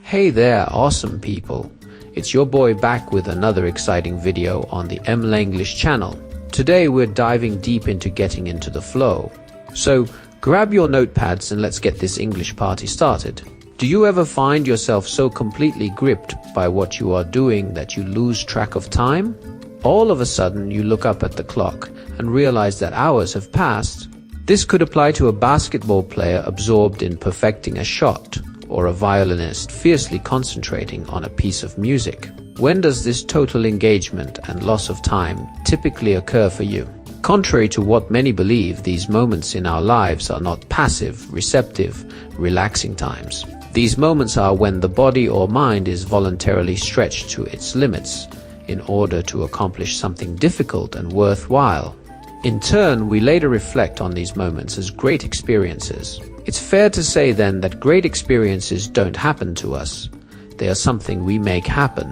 Hey there, awesome people. It's your boy back with another exciting video on the English channel. Today we're diving deep into getting into the flow. So grab your notepads and let's get this English party started. Do you ever find yourself so completely gripped by what you are doing that you lose track of time? All of a sudden you look up at the clock and realize that hours have passed. This could apply to a basketball player absorbed in perfecting a shot, or a violinist fiercely concentrating on a piece of music. When does this total engagement and loss of time typically occur for you? Contrary to what many believe, these moments in our lives are not passive, receptive, relaxing times. These moments are when the body or mind is voluntarily stretched to its limits in order to accomplish something difficult and worthwhile. In turn, we later reflect on these moments as great experiences. It's fair to say then that great experiences don't happen to us. They are something we make happen.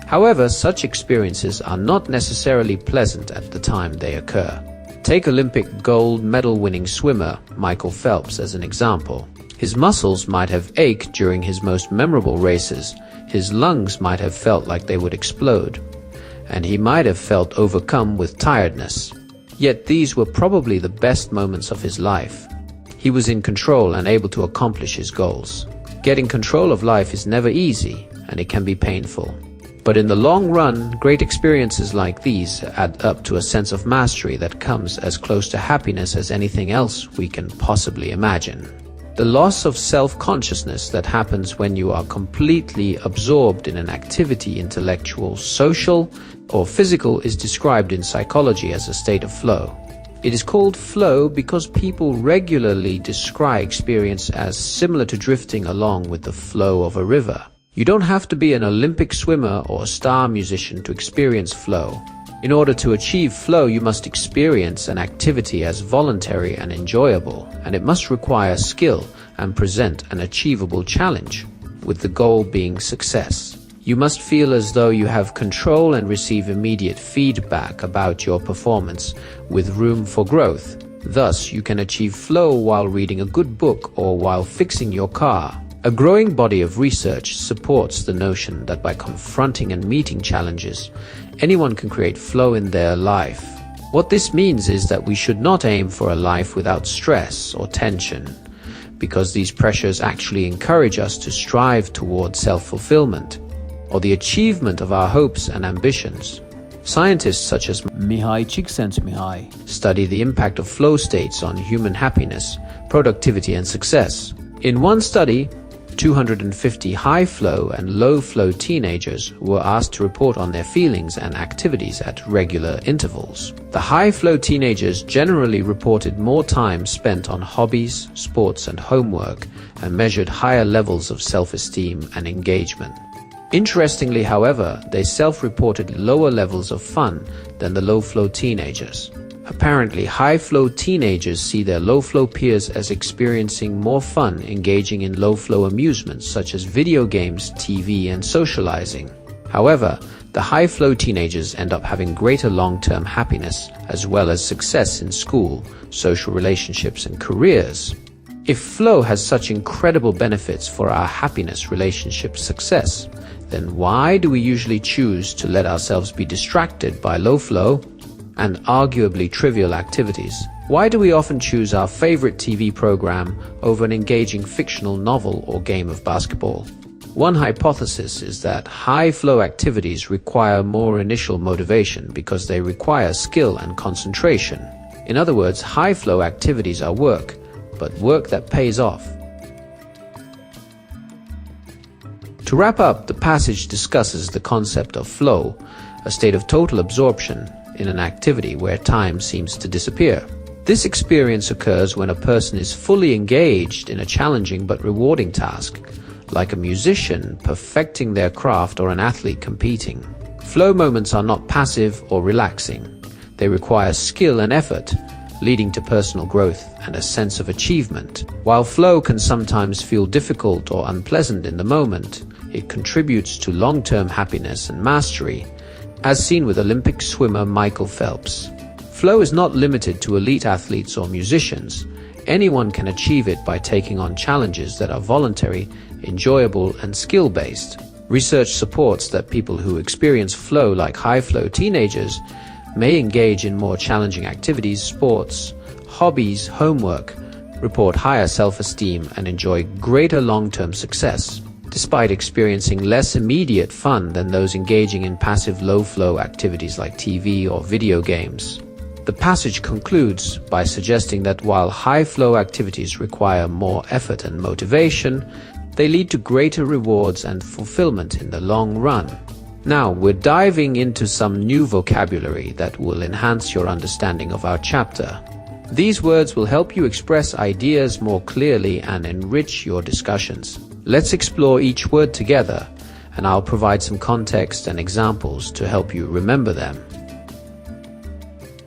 However, such experiences are not necessarily pleasant at the time they occur. Take Olympic gold medal winning swimmer Michael Phelps as an example. His muscles might have ached during his most memorable races, his lungs might have felt like they would explode, and he might have felt overcome with tiredness. Yet these were probably the best moments of his life. He was in control and able to accomplish his goals. Getting control of life is never easy, and it can be painful. But in the long run, great experiences like these add up to a sense of mastery that comes as close to happiness as anything else we can possibly imagine. The loss of self-consciousness that happens when you are completely absorbed in an activity, intellectual, social, or physical, is described in psychology as a state of flow. It is called flow because people regularly describe experience as similar to drifting along with the flow of a river. You don't have to be an Olympic swimmer or a star musician to experience flow. In order to achieve flow, you must experience an activity as voluntary and enjoyable, and it must require skill and present an achievable challenge, with the goal being success. You must feel as though you have control and receive immediate feedback about your performance, with room for growth. Thus, you can achieve flow while reading a good book or while fixing your car. A growing body of research supports the notion that by confronting and meeting challenges, anyone can create flow in their life. What this means is that we should not aim for a life without stress or tension, because these pressures actually encourage us to strive toward self-fulfillment, or the achievement of our hopes and ambitions. Scientists such as Mihai Csikszentmihalyi study the impact of flow states on human happiness, productivity, and success. In one study, 250 high-flow and low-flow teenagers were asked to report on their feelings and activities at regular intervals. The high-flow teenagers generally reported more time spent on hobbies, sports, and homework, and measured higher levels of self-esteem and engagement. Interestingly, however, they self-reported lower levels of fun than the low-flow teenagers. Apparently, high-flow teenagers see their low-flow peers as experiencing more fun engaging in low-flow amusements such as video games, TV, and socializing. However, the high-flow teenagers end up having greater long-term happiness as well as success in school, social relationships, and careers. If flow has such incredible benefits for our happiness, relationship, success, then why do we usually choose to let ourselves be distracted by low-flow and arguably trivial activities? Why do we often choose our favorite TV program over an engaging fictional novel or game of basketball? One hypothesis is that high-flow activities require more initial motivation because they require skill and concentration. In other words, high-flow activities are work, but work that pays off. To wrap up, the passage discusses the concept of flow, a state of total absorption in an activity where time seems to disappear. This experience occurs when a person is fully engaged in a challenging but rewarding task, like a musician perfecting their craft or an athlete competing. Flow moments are not passive or relaxing. They require skill and effort, leading to personal growth and a sense of achievement. While flow can sometimes feel difficult or unpleasant in the moment, it contributes to long-term happiness and mastery, as seen with Olympic swimmer Michael Phelps. Flow is not limited to elite athletes or musicians. Anyone can achieve it by taking on challenges that are voluntary, enjoyable, and skill-based. Research supports that people who experience flow like high-flow teenagers may engage in more challenging activities, sports, hobbies, homework, report higher self-esteem, and enjoy greater long-term success, despite experiencing less immediate fun than those engaging in passive low-flow activities like TV or video games. The passage concludes by suggesting that while high-flow activities require more effort and motivation, they lead to greater rewards and fulfillment in the long run. Now, we're diving into some new vocabulary that will enhance your understanding of our chapter. These words will help you express ideas more clearly and enrich your discussions. Let's explore each word together, and I'll provide some context and examples to help you remember them.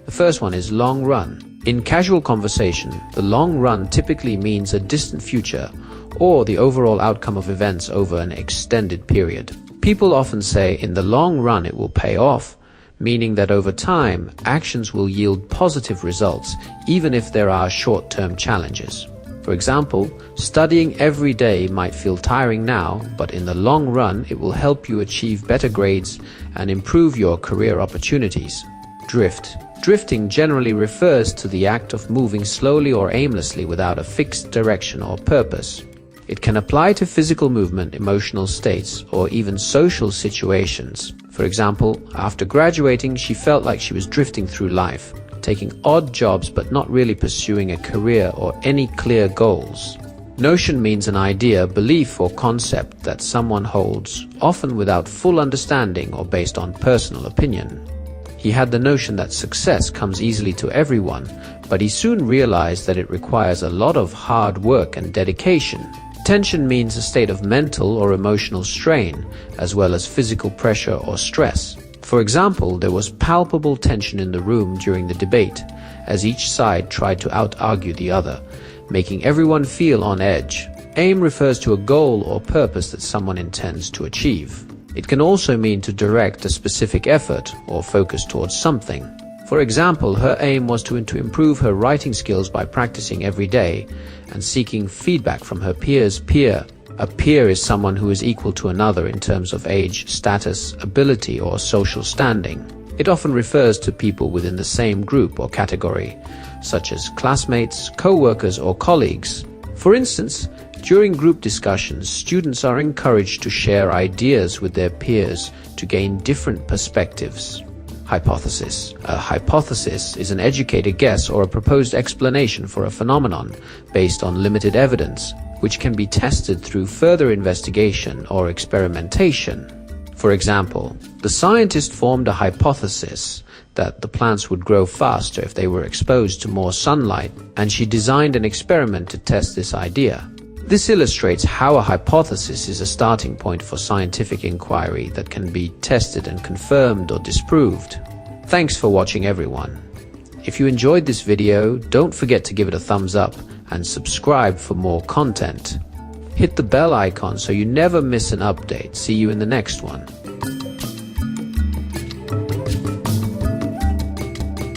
The first one is long run. In casual conversation, the long run typically means a distant future or the overall outcome of events over an extended period. People often say in the long run it will pay off, meaning that over time, actions will yield positive results even if there are short-term challenges. For example, studying every day might feel tiring now, but in the long run it will help you achieve better grades and improve your career opportunities. Drift. Drifting generally refers to the act of moving slowly or aimlessly without a fixed direction or purpose. It can apply to physical movement, emotional states, or even social situations. For example, after graduating, she felt like she was drifting through life, taking odd jobs but not really pursuing a career or any clear goals. Notion means an idea, belief, or concept that someone holds, often without full understanding or based on personal opinion. He had the notion that success comes easily to everyone, but he soon realized that it requires a lot of hard work and dedication. Tension means a state of mental or emotional strain, as well as physical pressure or stress. For example, there was palpable tension in the room during the debate, as each side tried to out-argue the other, making everyone feel on edge. Aim refers to a goal or purpose that someone intends to achieve. It can also mean to direct a specific effort or focus towards something. For example, her aim was to improve her writing skills by practicing every day and seeking feedback from her peer's peer. A peer is someone who is equal to another in terms of age, status, ability, or social standing. It often refers to people within the same group or category, such as classmates, co-workers, or colleagues. For instance, during group discussions, students are encouraged to share ideas with their peers to gain different perspectives. Hypothesis. A hypothesis is an educated guess or a proposed explanation for a phenomenon based on limited evidence, which can be tested through further investigation or experimentation. For example, the scientist formed a hypothesis that the plants would grow faster if they were exposed to more sunlight, and she designed an experiment to test this idea. This illustrates how a hypothesis is a starting point for scientific inquiry that can be tested and confirmed or disproved. Thanks for watching, everyone. If you enjoyed this video, don't forget to give it a thumbs up and subscribe for more content. Hit the bell icon so you never miss an update. See you in the next one.